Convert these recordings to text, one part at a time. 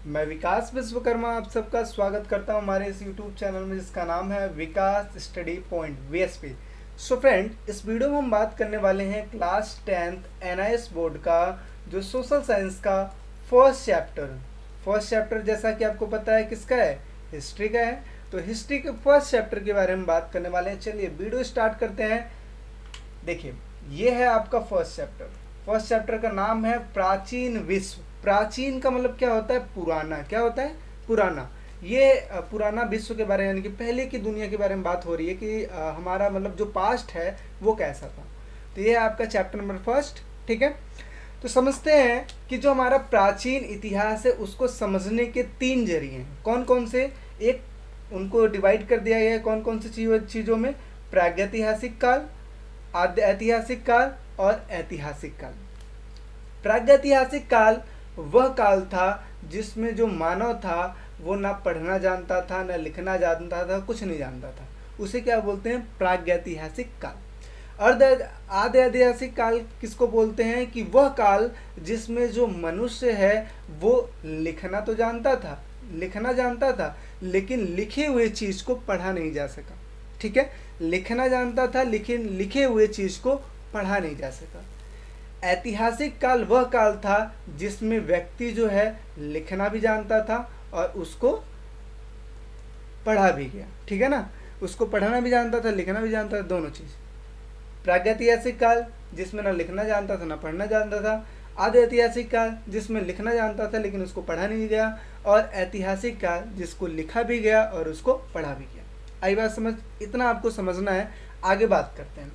मैं विकास विश्वकर्मा आप सबका स्वागत करता हूं हमारे इस YouTube चैनल में जिसका नाम है Vikas study point VSP। So friend, इस वीडियो में हम बात करने वाले हैं क्लास 10th NIS बोर्ड का जो सोशल साइंस का फर्स्ट चैप्टर जैसा कि आपको पता है किसका है, हिस्ट्री का है। तो हिस्ट्री के फर्स्ट चैप्टर के बारे में बात करने वाले हैं। चलिए वीडियो स्टार्ट करते हैं। देखिए, ये है आपका फर्स्ट चैप्टर का नाम है प्राचीन विश्व। प्राचीन का मतलब क्या होता है, पुराना। क्या होता है, पुराना। ये पुराना विश्व के बारे में यानी कि पहले की दुनिया के बारे में बात हो रही है कि हमारा मतलब जो पास्ट है वो कैसा था। तो ये है आपका चैप्टर नंबर फर्स्ट। ठीक है, तो समझते हैं कि जो हमारा प्राचीन इतिहास है उसको समझने के 3 जरिए हैं। कौन कौन से, एक उनको डिवाइड कर दिया गया है कौन कौन सी चीज़ों में, प्रागैतिहासिक काल, आद्य ऐतिहासिक काल और ऐतिहासिक काल। प्रागैतिहासिक काल वह काल था जिसमें जो मानव था वो ना पढ़ना जानता था, ना लिखना जानता था, कुछ नहीं जानता था। उसे क्या बोलते हैं, प्रागैतिहासिक काल। आद्य ऐतिहासिक काल किसको बोलते हैं कि वह काल जिसमें जो मनुष्य है वो लिखना जानता था लेकिन लिखे हुए चीज़ को पढ़ा नहीं जा सका। ठीक है, लिखना जानता था लेकिन लिखे हुए चीज़ को पढ़ा नहीं जा सका। ऐतिहासिक काल वह काल था जिसमें व्यक्ति जो है लिखना भी जानता था और उसको पढ़ा भी गया। ठीक है ना, उसको पढ़ना भी जानता था, लिखना भी जानता था, दोनों चीज़। प्रागैतिहासिक काल जिसमें ना लिखना जानता था ना पढ़ना जानता था। आद्य ऐतिहासिक काल जिसमें लिखना जानता था लेकिन उसको पढ़ा नहीं गया। और ऐतिहासिक काल जिसको लिखा भी गया और उसको पढ़ा भी गया। आई बात समझ, इतना आपको समझना है। आगे बात करते हैं।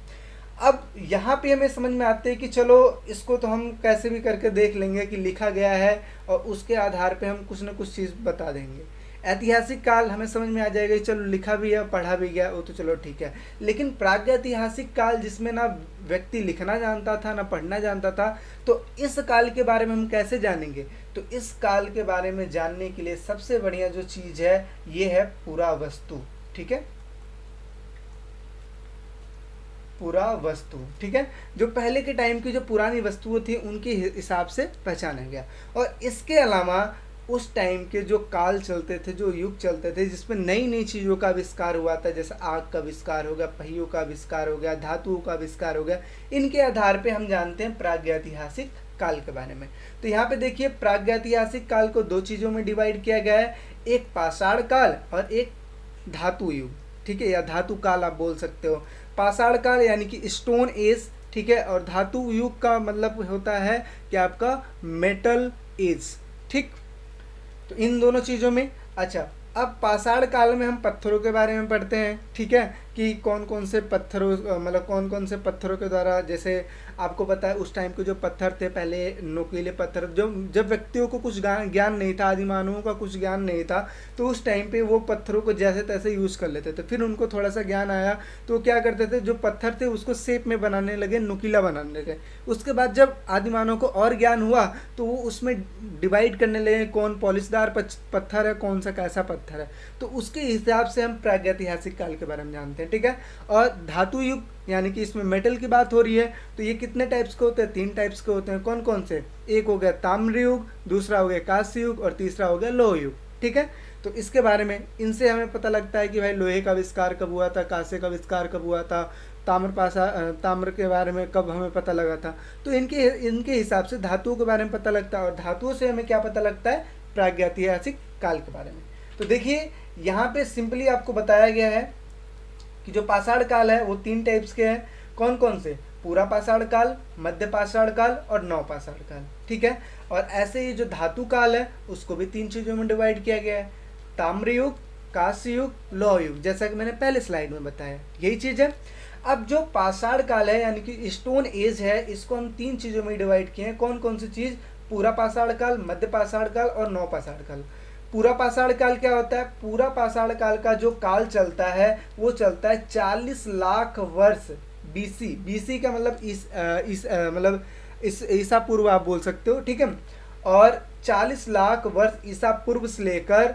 अब यहाँ पे हमें समझ में आते हैं कि चलो इसको तो हम कैसे भी करके देख लेंगे कि लिखा गया है और उसके आधार पे हम कुछ ना कुछ चीज़ बता देंगे। ऐतिहासिक काल हमें समझ में आ जाएगा कि चलो लिखा भी है पढ़ा भी गया, वो तो चलो ठीक है। लेकिन प्रागैतिहासिक काल जिसमें ना व्यक्ति लिखना जानता था ना पढ़ना जानता था, तो इस काल के बारे में हम कैसे जानेंगे। तो इस काल के बारे में जानने के लिए सबसे बढ़िया जो चीज़ है ये है पुरावस्तु। ठीक है, पुरावस्तु। ठीक है, जो पहले के टाइम की जो पुरानी वस्तुएं थी उनके हिसाब से पहचाना गया। और इसके अलावा उस टाइम के जो काल चलते थे, जो युग चलते थे जिसमें नई नई चीज़ों का आविष्कार हुआ था, जैसे आग का आविष्कार हो गया, पहियों का आविष्कार हो गया, धातुओं का आविष्कार हो गया, इनके आधार पे हम जानते हैं प्रागैतिहासिक काल के बारे में। तो यहाँ पे देखिए, प्रागैतिहासिक काल को 2 चीज़ों में डिवाइड किया गया है, एक पाषाण काल और एक धातु युग। ठीक है, या धातु काल आप बोल सकते हो। पाषाण काल यानी कि स्टोन एज। ठीक है, और धातु युग का मतलब होता है कि आपका मेटल एज। ठीक, तो इन दोनों चीज़ों में। अच्छा, अब पाषाण काल में हम पत्थरों के बारे में पढ़ते हैं। ठीक है, कि कौन कौन से पत्थरों मतलब कौन कौन से पत्थरों के द्वारा, जैसे आपको पता है उस टाइम के जो पत्थर थे पहले नुकीले पत्थर, जब व्यक्तियों को कुछ ज्ञान नहीं था, आदि मानवों का कुछ ज्ञान नहीं था, तो उस टाइम पे वो पत्थरों को जैसे तैसे यूज़ कर लेते थे। फिर उनको थोड़ा सा ज्ञान आया तो क्या करते थे, जो पत्थर थे उसको शेप में बनाने लगे, नुकीला बनाने लगे। उसके बाद जब आदि मानव को और ज्ञान हुआ तो वो उसमें डिवाइड करने लगे कौन पॉलिशदार पत्थर है, कौन सा कैसा पत्थर है। तो उसके हिसाब से हम प्रागैतिहासिक काल के बारे में जानते हैं। ठीक है, और धातु युग यानी कि इसमें मेटल की बात हो रही है, तो ये कितने टाइप्स के होते हैं, 3 टाइप्स के होते हैं। कौन कौन से, एक हो गया ताम्र युग, दूसरा हो गया कांस्य युग और तीसरा हो गया लौह युग। ठीक है, तो इसके बारे में इनसे हमें पता लगता है कि भाई लोहे का आविष्कार कब हुआ था, कांस्य का आविष्कार कब हुआ था, ताम्र के बारे में कब हमें पता लगा था। तो इनके हिसाब से धातुओं के बारे में पता लगता है, और धातुओं से हमें क्या पता लगता है, प्रागैतिहासिक काल के बारे में। तो देखिए, यहाँ पे सिंपली आपको बताया गया है कि जो पाषाण काल है वो 3 टाइप्स के हैं। कौन कौन से, पूरा पाषाण काल, मध्य पाषाण काल और नवपाषाण काल। ठीक है, और ऐसे ही जो धातु काल है उसको भी 3 चीज़ों में डिवाइड किया गया है, ताम्र युग, कांस्य युग, लौह युग, जैसा कि मैंने पहले स्लाइड में बताया, यही चीज़ है। अब जो पाषाण काल है यानी कि स्टोन एज है, इसको हम 3 चीज़ों में डिवाइड किए हैं। कौन कौन सी चीज़, पूरा पाषाण काल, मध्य पाषाण काल और नवपाषाण काल। पूरा पाषाण काल क्या होता है, पूरा पाषाण काल का जो काल चलता है वो चलता है 40 लाख वर्ष बीसी का मतलब मतलब इस ईसा पूर्व आप बोल सकते हो। ठीक है, और 40 लाख वर्ष ईसा पूर्व से लेकर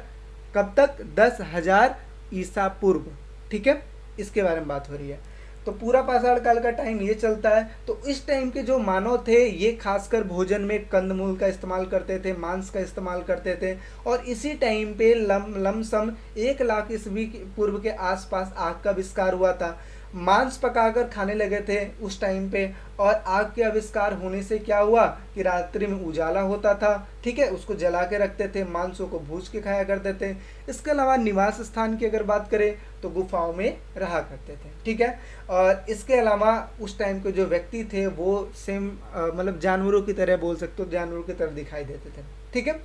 कब तक, 10,000 ईसा पूर्व। ठीक है, इसके बारे में बात हो रही है। तो पूरा पाषाण काल का टाइम ये चलता है। तो इस टाइम के जो मानव थे ये खासकर भोजन में कंदमूल का इस्तेमाल करते थे, मांस का इस्तेमाल करते थे, और इसी टाइम पे लमसम 1 लाख ईस्वी पूर्व के आसपास आग का आविष्कार हुआ था। मांस पकाकर खाने लगे थे उस टाइम पे, और आग के आविष्कार होने से क्या हुआ कि रात्रि में उजाला होता था, ठीक है, उसको जला के रखते थे, मांसों को भूज के खाया करते थे। इसके अलावा निवास स्थान की अगर बात करें तो गुफाओं में रहा करते थे, ठीक है। और इसके अलावा उस टाइम के जो व्यक्ति थे वो सेम मतलब जानवरों की तरह, बोल सकते हो जानवरों की तरह दिखाई देते थे, ठीक है।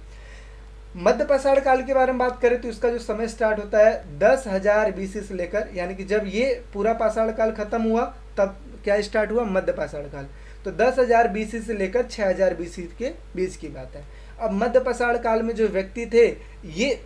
मध्य पाषाण काल के बारे में बात करें तो इसका जो समय स्टार्ट होता है 10,000 बीसी से लेकर, यानी कि जब ये पूरा पाषाण काल खत्म हुआ तब क्या स्टार्ट हुआ, मध्य पाषाण काल। तो 10,000 बीसी से लेकर 6,000 बीसी के बीच की बात है। अब मध्य पाषाण काल में जो व्यक्ति थे ये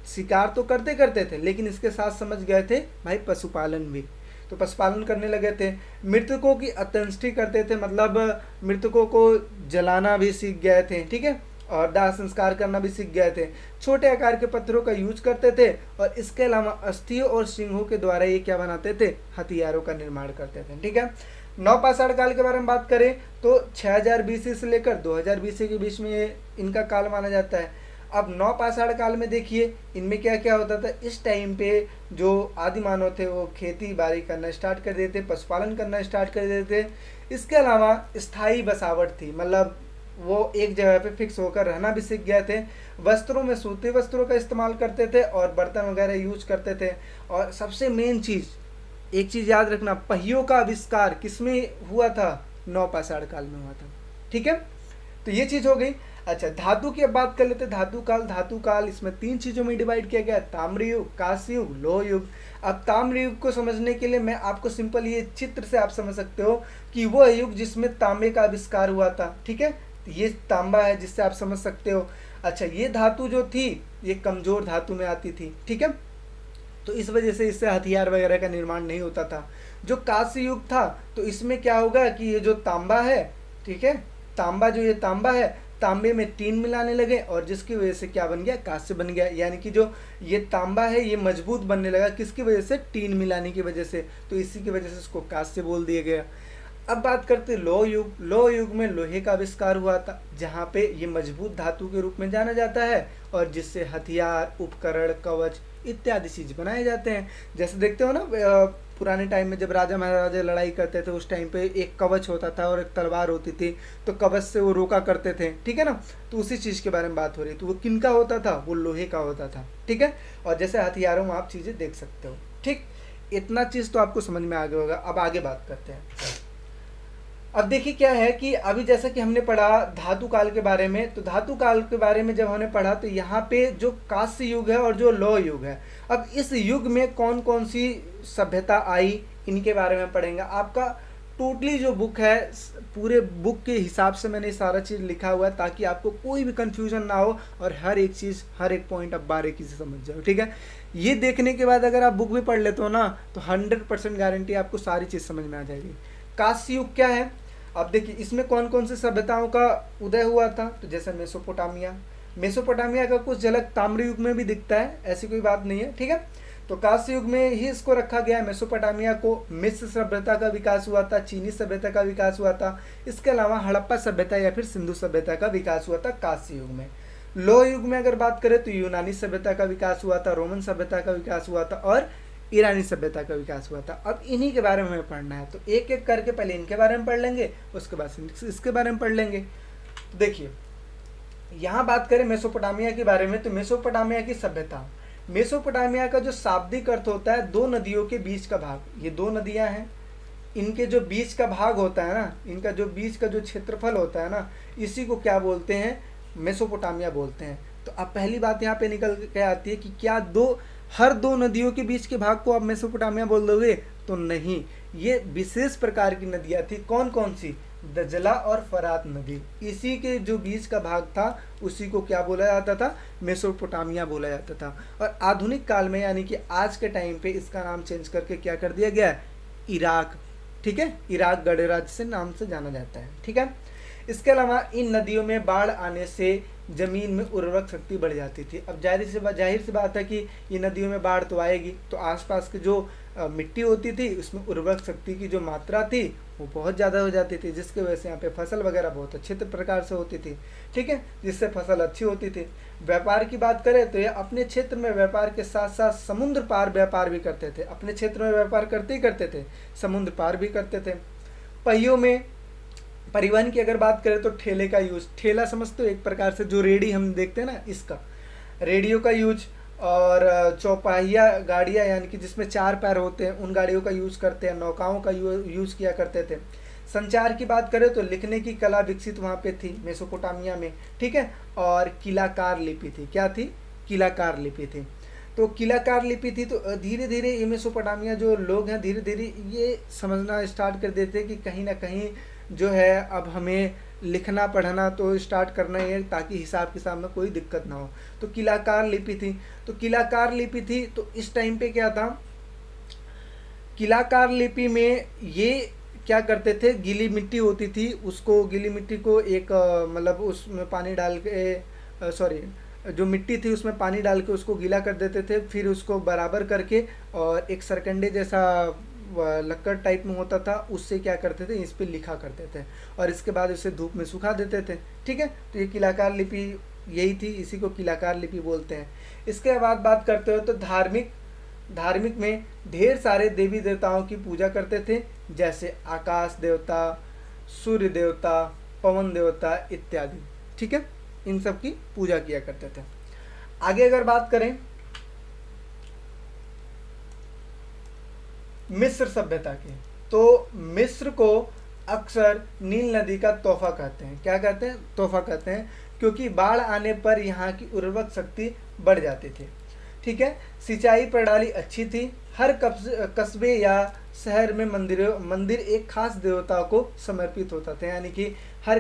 शिकार तो करते करते थे, लेकिन इसके साथ समझ गए थे भाई पशुपालन भी, तो पशुपालन करने लगे थे। मृतकों की अंत्येष्टि करते थे, मतलब मृतकों को जलाना भी सीख गए थे, ठीक है, और दाह संस्कार करना भी सीख गए थे। छोटे आकार के पत्थरों का यूज करते थे, और इसके अलावा अस्थियों और सिंहों के द्वारा ये क्या बनाते थे, हथियारों का निर्माण करते थे, ठीक है। नवपाषाण काल के बारे में बात करें तो 6,000 बीसी से लेकर 2,000 बीसी के बीच में इनका काल माना जाता है। अब नवपाषाण काल में देखिए इनमें क्या क्या होता था। इस टाइम पे जो आदि मानव थे वो खेती बाड़ी करना स्टार्ट कर देते, पशुपालन करना स्टार्ट कर देते। इसके अलावा स्थायी बसावट थी, मतलब वो एक जगह पे फिक्स होकर रहना भी सीख गए थे। वस्त्रों में सूती वस्त्रों का इस्तेमाल करते थे और बर्तन वगैरह यूज करते थे। और सबसे मेन चीज़, एक चीज़ याद रखना, पहियों का आविष्कार किसमें हुआ था, नवपाषाण काल में हुआ था, ठीक है। तो ये चीज़ हो गई। अच्छा, धातु की अब बात कर लेते हैं। धातु काल इसमें 3 चीज़ों में डिवाइड किया गया, ताम्र युग, कांस्य युग, लौह युग। अब ताम्र युग को समझने के लिए मैं आपको सिंपल ये चित्र से आप समझ सकते हो कि वो युग जिसमें तांबे का आविष्कार हुआ था, ठीक है। ये तांबा है जिससे आप समझ सकते हो। अच्छा, ये धातु जो थी ये कमजोर धातु में आती थी, ठीक है, तो इस वजह से इससे हथियार वगैरह का निर्माण नहीं होता था। जो कांस्य युग था तो इसमें क्या होगा कि ये जो तांबा है, ठीक है, ये तांबा है, तांबे में टीन मिलाने लगे और जिसकी वजह से क्या बन गया, कांस्य बन गया। यानी कि जो ये तांबा है ये मजबूत बनने लगा, किसकी वजह से, टीन मिलाने की वजह से, तो इसी की वजह से इसको कांस्य बोल दिया गया। अब बात करते हैं लौह युग। लौह युग में लोहे का आविष्कार हुआ था, जहाँ पे ये मजबूत धातु के रूप में जाना जाता है और जिससे हथियार, उपकरण, कवच इत्यादि चीज बनाए जाते हैं। जैसे देखते हो ना पुराने टाइम में जब राजा महाराजा लड़ाई करते थे उस टाइम पे एक कवच होता था और एक तलवार होती थी, तो कवच से वो रोका करते थे, ठीक है ना। तो उसी चीज़ के बारे में बात हो रही है। तो वो किनका होता था, वो लोहे का होता था, ठीक है। और जैसे हथियारों में आप चीज़ें देख सकते हो, ठीक। इतना चीज़ तो आपको समझ में आ गया होगा। अब आगे बात करते हैं। अब देखिए क्या है कि अभी जैसा कि हमने पढ़ा धातु काल के बारे में, तो धातु काल के बारे में जब हमने पढ़ा तो यहाँ पे जो कांस्य युग है और जो लौह युग है, अब इस युग में कौन कौन सी सभ्यता आई इनके बारे में पढ़ेंगे। आपका टोटली जो बुक है, पूरे बुक के हिसाब से मैंने सारा चीज़ लिखा हुआ है ताकि आपको कोई भी कंफ्यूजन ना हो और हर एक चीज़, हर एक पॉइंट आप बारीकी से समझ जाओ, ठीक है। ये देखने के बाद अगर आप बुक भी पढ़ लेते हो ना तो 100% गारंटी आपको सारी चीज़ समझ में आ जाएगी। कांस्य युग क्या है, अब देखिए इसमें कौन कौन सी सभ्यताओं का उदय हुआ था। तो जैसे मेसोपोटामिया का कुछ झलक ताम्र युग में भी दिखता है, ऐसी कोई बात नहीं है, ठीक है। तो कांस्य युग में ही इसको रखा गया है। मेसोपोटामिया को मिस्र सभ्यता का विकास हुआ था, चीनी सभ्यता का विकास हुआ था। इसके अलावा हड़प्पा सभ्यता या फिर सिंधु सभ्यता का विकास हुआ था कांस्य युग में। लौह युग में अगर बात करें तो यूनानी सभ्यता का विकास हुआ था, रोमन सभ्यता का विकास हुआ था और ईरानी सभ्यता का विकास हुआ था। अब इन्हीं के बारे में हमें पढ़ना है, तो एक एक करके पहले इनके बारे में पढ़ लेंगे, उसके बाद इसके बारे में पढ़ लेंगे। तो देखिए यहाँ बात करें मेसोपोटामिया के बारे में, तो मेसोपोटामिया की सभ्यता, मेसोपोटामिया का जो शाब्दिक अर्थ होता है 2 नदियों के बीच का भाग। ये 2 नदियाँ हैं, इनके जो बीच का भाग होता है ना, इनका जो बीच का जो क्षेत्रफल होता है ना, इसी को क्या बोलते हैं, मेसोपोटामिया बोलते हैं। तो अब पहली बात यहाँ पे निकल के आती है कि क्या हर 2 नदियों के बीच के भाग को आप मेसोपोटामिया बोल दोगे, तो नहीं, ये विशेष प्रकार की नदियाँ थी। कौन कौन सी, दजला और फरात नदी, इसी के जो बीच का भाग था उसी को क्या बोला जाता था, मेसोपोटामिया बोला जाता था। और आधुनिक काल में यानी कि आज के टाइम पे इसका नाम चेंज करके क्या कर दिया गया, इराक, ठीक है, इराक गणराज्य से नाम से जाना जाता है, ठीक है। इसके अलावा इन नदियों में बाढ़ आने से जमीन में उर्वरक शक्ति बढ़ जाती थी। अब जाहिर सी बात है कि ये नदियों में बाढ़ तो आएगी, तो आसपास के जो मिट्टी होती थी उसमें उर्वरक शक्ति की जो मात्रा थी वो बहुत ज़्यादा हो जाती थी, जिसकी वजह से यहाँ पे फसल वगैरह बहुत अच्छे प्रकार से होती थी, ठीक है, जिससे फसल अच्छी होती थी। व्यापार की बात करें तो ये अपने क्षेत्र में व्यापार के साथ साथ समुद्र पार व्यापार भी करते थे, अपने क्षेत्र में व्यापार करते ही करते थे, समुद्र पार भी करते थे। पहियों में परिवहन की अगर बात करें तो ठेले का यूज, ठेला समझते हो एक प्रकार से जो रेडी हम देखते हैं ना, इसका रेडियो का यूज, और चौपाहिया गाड़ियाँ यानी कि जिसमें 4 पैर होते हैं उन गाड़ियों का यूज़ करते हैं, नौकाओं का यूज़ किया करते थे। संचार की बात करें तो लिखने की कला विकसित वहाँ पे थी मेसोपोटामिया में, ठीक है, और किलाकार लिपि थी। क्या थी? किलाकार लिपि थी। तो किलाकार लिपि थी तो धीरे धीरे ये मेसोपोटामिया जो लोग हैं धीरे धीरे ये समझना स्टार्ट कर देते कि कहीं ना कहीं जो है अब हमें लिखना पढ़ना तो स्टार्ट करना ही है ताकि हिसाब किताब में कोई दिक्कत ना हो। तो किलाकार लिपि थी, तो किलाकार लिपि थी तो इस टाइम पे क्या था, किलाकार लिपि में ये क्या करते थे, गीली मिट्टी होती थी उसको, गीली मिट्टी को एक मतलब उसमें पानी डाल के सॉरी जो मिट्टी थी उसमें पानी डाल के उसको गीला कर देते थे, फिर उसको बराबर करके और एक सरकंडे जैसा लक्कड़ टाइप में होता था उससे क्या करते थे, इस पे लिखा करते थे और इसके बाद उसे धूप में सुखा देते थे, ठीक है। तो ये किलाकार लिपि यही थी, इसी को किलाकार लिपि बोलते हैं। इसके बाद बात करते हो तो धार्मिक में ढेर सारे देवी देवताओं की पूजा करते थे, जैसे आकाश देवता, सूर्य देवता, पवन देवता इत्यादि, ठीक है, इन सब की पूजा किया करते थे। आगे अगर बात करें मिस्र सभ्यता की, तो मिस्र को अक्सर नील नदी का तोहफा कहते हैं। क्या कहते हैं? तोहफा कहते हैं, क्योंकि बाढ़ आने पर यहाँ की उर्वरक शक्ति बढ़ जाती थी, ठीक है। सिंचाई प्रणाली अच्छी थी, हर कस्बे या शहर में मंदिर एक खास देवता को समर्पित होता था, यानी कि हर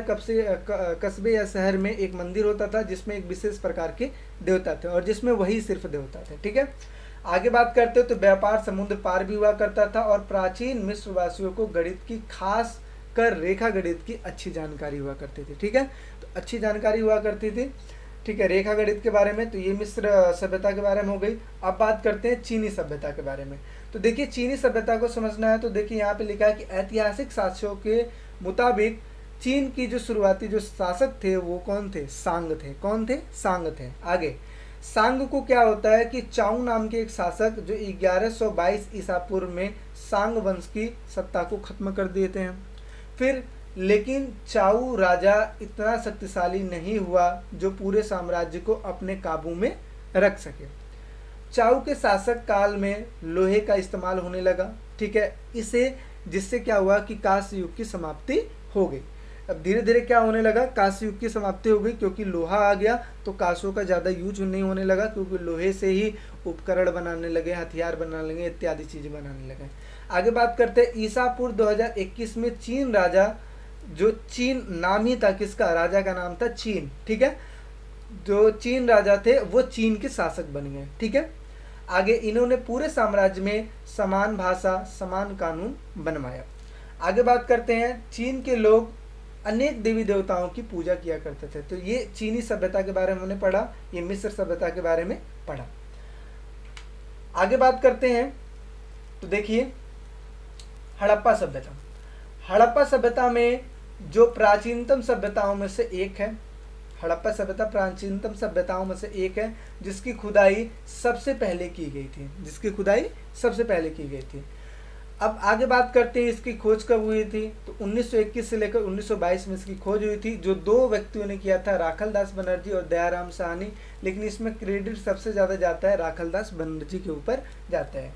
कस्बे या शहर में एक मंदिर होता था जिसमें एक विशेष प्रकार के देवता थे और जिसमें वही सिर्फ देवता थे, ठीक है। आगे बात करते हो तो व्यापार समुद्र पार भी हुआ करता था और प्राचीन मिस्र वासियों को गणित की, खास कर रेखा गणित की अच्छी जानकारी हुआ करती थी, ठीक है। तो अच्छी जानकारी हुआ करती थी, ठीक है, रेखा गणित के बारे में। तो ये मिस्र सभ्यता के बारे में हो गई। अब बात करते हैं चीनी सभ्यता के बारे में। तो देखिए चीनी सभ्यता को समझना है तो देखिए यहाँ पे लिखा है कि ऐतिहासिक साक्ष्यों के मुताबिक चीन की जो शुरुआती जो शासक थे वो कौन थे? सांग थे। कौन थे? सांग थे। आगे सांग को क्या होता है कि चाऊ नाम के एक शासक जो 1122 ईसा पूर्व में सांग वंश की सत्ता को खत्म कर देते हैं। फिर लेकिन चाऊ राजा इतना शक्तिशाली नहीं हुआ जो पूरे साम्राज्य को अपने काबू में रख सके। चाऊ के शासक काल में लोहे का इस्तेमाल होने लगा, ठीक है, इसे जिससे क्या हुआ कि कांस्य युग की समाप्ति हो गई। अब धीरे धीरे क्या होने लगा, कांस्य युग की समाप्ति हो गई क्योंकि लोहा आ गया तो कांसों का ज़्यादा यूज नहीं होने लगा, क्योंकि लोहे से ही उपकरण बनाने लगे, हथियार बनाने लगे, इत्यादि चीज़ें बनाने लगे। आगे बात करते हैं ईसा पूर्व 2021 में चीन राजा, जो चीन नाम ही था, किसका? राजा का नाम था चीन, ठीक है। जो चीन राजा थे वो चीन के शासक बन गए, ठीक है। आगे इन्होंने पूरे साम्राज्य में समान भाषा, समान कानून बनवाया। आगे बात करते हैं चीन के लोग अनेक देवी देवताओं की पूजा किया करते थे। तो ये चीनी सभ्यता के बारे में हमने पढ़ा, ये मिस्र सभ्यता के बारे में पढ़ा। आगे बात करते हैं तो देखिए हड़प्पा सभ्यता। हड़प्पा सभ्यता में जो प्राचीनतम सभ्यताओं में से एक है, हड़प्पा सभ्यता प्राचीनतम सभ्यताओं में से एक है जिसकी खुदाई सबसे पहले की गई थी, जिसकी खुदाई सबसे पहले की गई थी। अब आगे बात करते हैं इसकी खोज कब हुई थी, तो 1921 से लेकर 1922 में इसकी खोज हुई थी, जो 2 व्यक्तियों ने किया था, राखलदास बनर्जी और दयाराम साहनी। लेकिन इसमें क्रेडिट सबसे ज़्यादा जाता है राखलदास बनर्जी के ऊपर जाता है।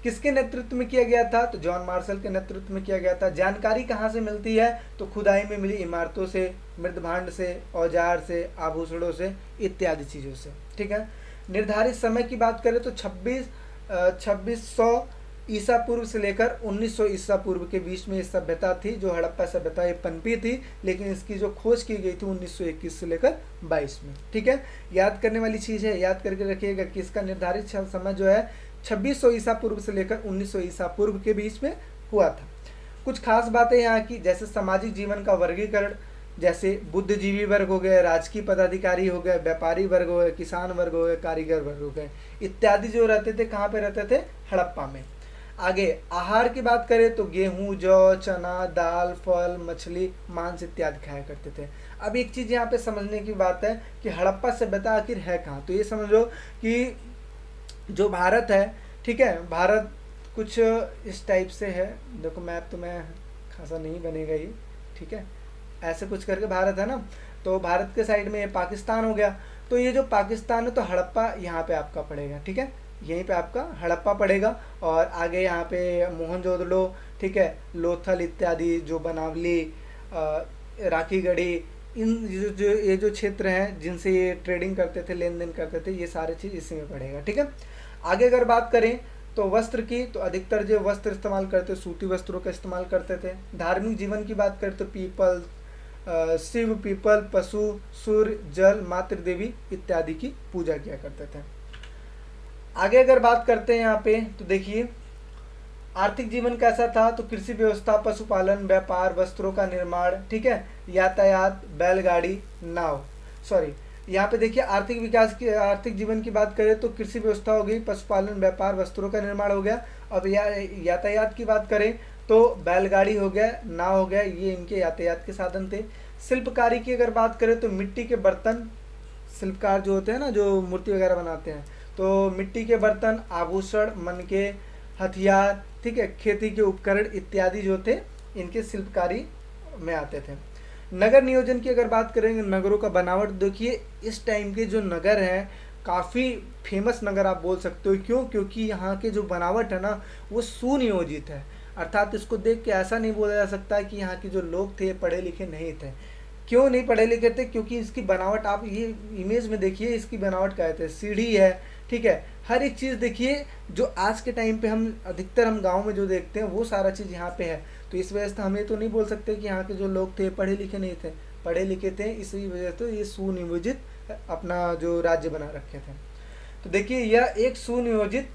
किसके नेतृत्व में किया गया था? तो जॉन मार्शल के नेतृत्व में किया गया था। जानकारी कहाँ से मिलती है? तो खुदाई में मिली इमारतों से, मृदभांड से, औजार से, आभूषणों से, इत्यादि चीज़ों से, ठीक है। निर्धारित समय की बात करें तो 2600 ईसा पूर्व से लेकर 1900 ईसा पूर्व के बीच में ये सभ्यता थी, जो हड़प्पा सभ्यता ये पनपी थी। लेकिन इसकी जो खोज की गई थी 1921 से लेकर 22 में, ठीक है। याद करने वाली चीज़ है, याद करके रखिएगा कि इसका निर्धारित समय जो है 2600 ईसा पूर्व से लेकर 1900 ईसा पूर्व के बीच में हुआ था। कुछ खास बातें यहाँ की, जैसे सामाजिक जीवन का वर्गीकरण, जैसे बुद्धिजीवी वर्ग हो गए, राजकीय पदाधिकारी हो गए, व्यापारी वर्ग हो गए, किसान वर्ग हो गए, कारीगर वर्ग हो गए, इत्यादि जो रहते थे कहाँ पे रहते थे? हड़प्पा में। आगे आहार की बात करें तो गेहूं, जौ, चना, दाल, फल, मछली, मांस इत्यादि खाया करते थे। अब एक चीज़ यहाँ पे समझने की बात है कि हड़प्पा सभ्यता आखिर है कहाँ। तो ये समझ लो कि जो भारत है, ठीक है, भारत कुछ इस टाइप से है। देखो मैप तो मैं खासा नहीं बनेगा ये, ठीक है, ऐसे कुछ करके भारत है ना। तो भारत के साइड में ये पाकिस्तान हो गया। तो ये जो पाकिस्तान है तो हड़प्पा यहाँ पे आपका पड़ेगा, ठीक है, यहीं पे आपका हड़प्पा पड़ेगा। और आगे यहाँ पे मोहनजोदड़ो, ठीक है, लोथल इत्यादि, जो बनावली, राखीगढ़ी, इन ये जो क्षेत्र हैं जिनसे ये ट्रेडिंग करते थे, लेन देन करते थे, ये सारे चीज़ इसी में पड़ेगा, ठीक है। आगे अगर बात करें तो वस्त्र की, तो अधिकतर जो वस्त्र इस्तेमाल करते सूती वस्त्रों का इस्तेमाल करते थे। धार्मिक जीवन की बात करें तो पीपल, शिव, पीपल, पशु, सूर्य, जल, मातृ देवी इत्यादि की पूजा किया करते थे। आगे अगर बात करते हैं यहाँ पे तो देखिए आर्थिक जीवन कैसा था। तो कृषि व्यवस्था, पशुपालन, व्यापार, वस्त्रों का निर्माण, ठीक है, यातायात, बैलगाड़ी, नाव। सॉरी, यहाँ पे देखिए आर्थिक विकास की, आर्थिक जीवन की बात करें तो कृषि व्यवस्था हो गई, पशुपालन, व्यापार, वस्त्रों का निर्माण हो गया। अब यातायात की बात करें तो बैलगाड़ी हो गया, नाव हो गया, ये इनके यातायात के साधन थे। शिल्पकारी की अगर बात करें तो मिट्टी के बर्तन, शिल्पकार जो होते हैं ना, जो मूर्ति वगैरह बनाते हैं, तो मिट्टी के बर्तन, आभूषण, मनके, हथियार, ठीक है, खेती के उपकरण इत्यादि जो थे इनके शिल्पकारी में आते थे। नगर नियोजन की अगर बात करेंगे, नगरों का बनावट देखिए, इस टाइम के जो नगर हैं काफ़ी फेमस नगर आप बोल सकते हो। क्यों? क्योंकि यहाँ के जो बनावट है ना वो सुनियोजित है। अर्थात इसको देख के ऐसा नहीं बोला जा सकता कि यहाँ के जो लोग थे पढ़े लिखे नहीं थे। क्यों नहीं पढ़े लिखे थे? क्योंकि इसकी बनावट आप ये इमेज में देखिए, इसकी बनावट क्या है, सीढ़ी है, ठीक है, हर एक चीज़ देखिए जो आज के टाइम पे हम अधिकतर हम गांव में जो देखते हैं वो सारा चीज़ यहाँ पे है। तो इस वजह से हमें तो नहीं बोल सकते कि यहाँ के जो लोग थे पढ़े लिखे नहीं थे, पढ़े लिखे थे, इसी वजह से ये सुनियोजित अपना जो राज्य बना रखे थे। तो देखिए यह एक सुनियोजित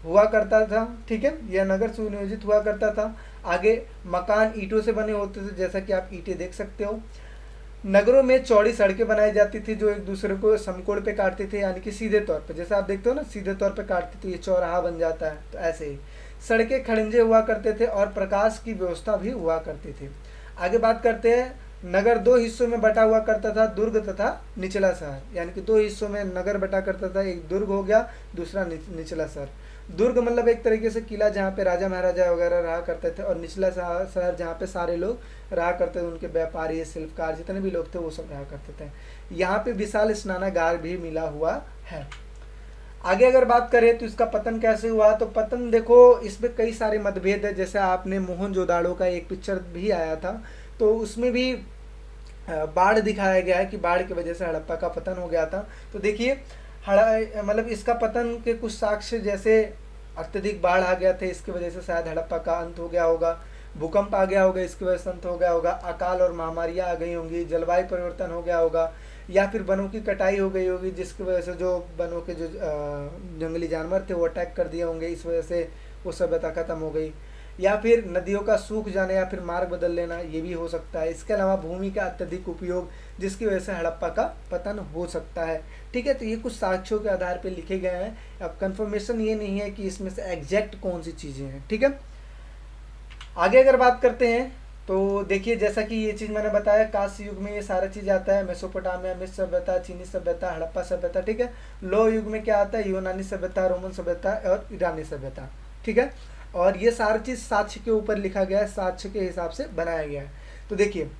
हुआ करता था, ठीक है, यह नगर सुनियोजित हुआ करता था। आगे मकान ईंटों से बने होते थे, जैसा कि आप ईंटें देख सकते हो। नगरों में चौड़ी सड़कें बनाई जाती थी जो एक दूसरे को समकोण पे काटते थे, यानी कि सीधे तौर पे, जैसे आप देखते हो ना सीधे तौर पे काटते तो ये चौराहा बन जाता है, तो ऐसे ही सड़कें खड़ंजे हुआ करते थे और प्रकाश की व्यवस्था भी हुआ करती थी। आगे बात करते हैं, नगर दो हिस्सों में बटा हुआ करता था, दुर्ग तथा निचला शहर, यानी कि दो हिस्सों में नगर बटा करता था, एक दुर्ग हो गया, दूसरा निचला शहर। दुर्ग मतलब एक तरीके से किला जहाँ पे राजा महाराजा वगैरह रहा करते थे, और निचला शहर जहाँ पे सारे लोग रहा करते थे, उनके व्यापारी, शिल्पकार, जितने भी लोग थे वो सब रहा करते थे। यहाँ पे विशाल स्नानागार भी मिला हुआ है। आगे अगर बात करें तो इसका पतन कैसे हुआ, तो पतन देखो इसमें कई सारे मतभेद है। जैसे आपने मोहनजोदाड़ो का एक पिक्चर भी आया था, तो उसमें भी बाढ़ दिखाया गया है कि बाढ़ की वजह से हड़प्पा का पतन हो गया था। तो देखिए मतलब इसका पतन के कुछ साक्ष्य, जैसे अत्यधिक बाढ़ आ गया था, इसकी वजह से शायद हड़प्पा का अंत हो गया होगा, भूकंप आ गया होगा, इसकी वजह से अंत हो गया होगा, अकाल और महामारियाँ आ गई होंगी, जलवायु परिवर्तन हो गया होगा, या फिर वनों की कटाई हो गई होगी जिसकी वजह से जो वनों के जो जंगली जानवर थे वो अटैक कर दिए होंगे, इस वजह से वो सभ्यता खत्म हो गई, या फिर नदियों का सूख जाना या फिर मार्ग बदल लेना, ये भी हो सकता है। इसके अलावा भूमि का अत्यधिक उपयोग जिसकी वजह से हड़प्पा का पतन हो सकता है, ठीक है। तो ये कुछ साक्ष्यों के आधार पर लिखे गए हैं। अब कंफर्मेशन ये नहीं है कि इसमें से एग्जैक्ट कौन सी चीज़ें हैं, ठीक है। आगे अगर बात करते हैं तो देखिए जैसा कि ये चीज़ मैंने बताया, कांस्य युग में ये सारा चीज़ आता है, मेसोपोटामिया, मिस्र सभ्यता, चीनी सभ्यता, हड़प्पा सभ्यता, ठीक है। लो युग में क्या आता है, यूनानी सभ्यता, रोमन सभ्यता और ईरानी सभ्यता, ठीक है। और ये सारी चीज़ साक्ष्य के ऊपर लिखा गया है, साक्ष्य के हिसाब से बनाया गया है। तो देखिए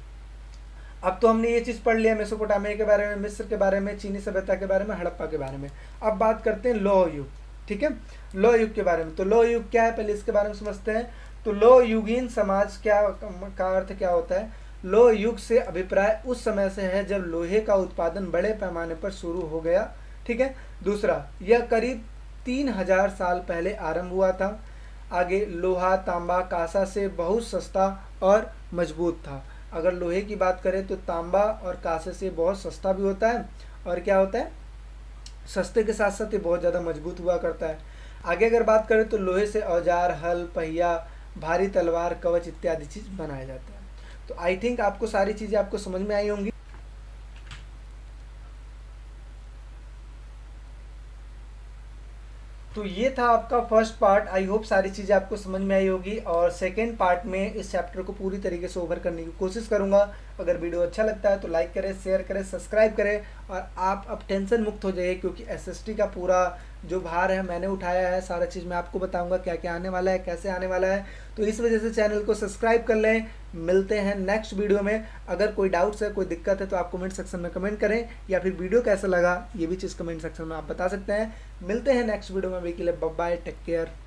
अब तो हमने ये चीज़ पढ़ लिया मेसोपोटामिया के बारे में, मिस्र के बारे में, चीनी सभ्यता के बारे में, हड़प्पा के बारे में। अब बात करते हैं लौह युग, ठीक है, लौह युग के बारे में। तो लौह युग क्या है, पहले इसके बारे में समझते हैं। तो लौह युगीन समाज क्या का अर्थ क्या होता है। लौह युग से अभिप्राय उस समय से है जब लोहे का उत्पादन बड़े पैमाने पर शुरू हो गया, ठीक है। दूसरा, यह करीब 3000 साल पहले आरंभ हुआ था। आगे, लोहा, तांबा, कांसा से बहुत सस्ता और मजबूत था। अगर लोहे की बात करें तो तांबा और कांसे से बहुत सस्ता भी होता है, और क्या होता है, सस्ते के साथ साथ ये बहुत ज़्यादा मजबूत हुआ करता है। आगे अगर बात करें तो लोहे से औजार, हल, पहिया, भारी तलवार, कवच इत्यादि चीज़ बनाया जाता है। तो आई थिंक आपको सारी चीज़ें आपको समझ में आई होंगी। तो ये था आपका फर्स्ट पार्ट। आई होप सारी चीज़ें आपको समझ में आई होगी, और सेकेंड पार्ट में इस चैप्टर को पूरी तरीके से ओवर करने की कोशिश करूंगा। अगर वीडियो अच्छा लगता है तो लाइक करें, शेयर करें, सब्सक्राइब करें, और आप अब टेंशन मुक्त हो जाइए, क्योंकि एसएसटी का पूरा जो भार है मैंने उठाया है। सारा चीज़ मैं आपको बताऊंगा क्या क्या आने वाला है, कैसे आने वाला है। तो इस वजह से चैनल को सब्सक्राइब कर लें। मिलते हैं नेक्स्ट वीडियो में। अगर कोई डाउट्स है, कोई दिक्कत है, तो आप कमेंट सेक्शन में कमेंट करें, या फिर वीडियो कैसा लगा ये भी चीज़ कमेंट सेक्शन में आप बता सकते हैं। मिलते हैं नेक्स्ट वीडियो में। अभी के लिए बाय बाय, टेक केयर।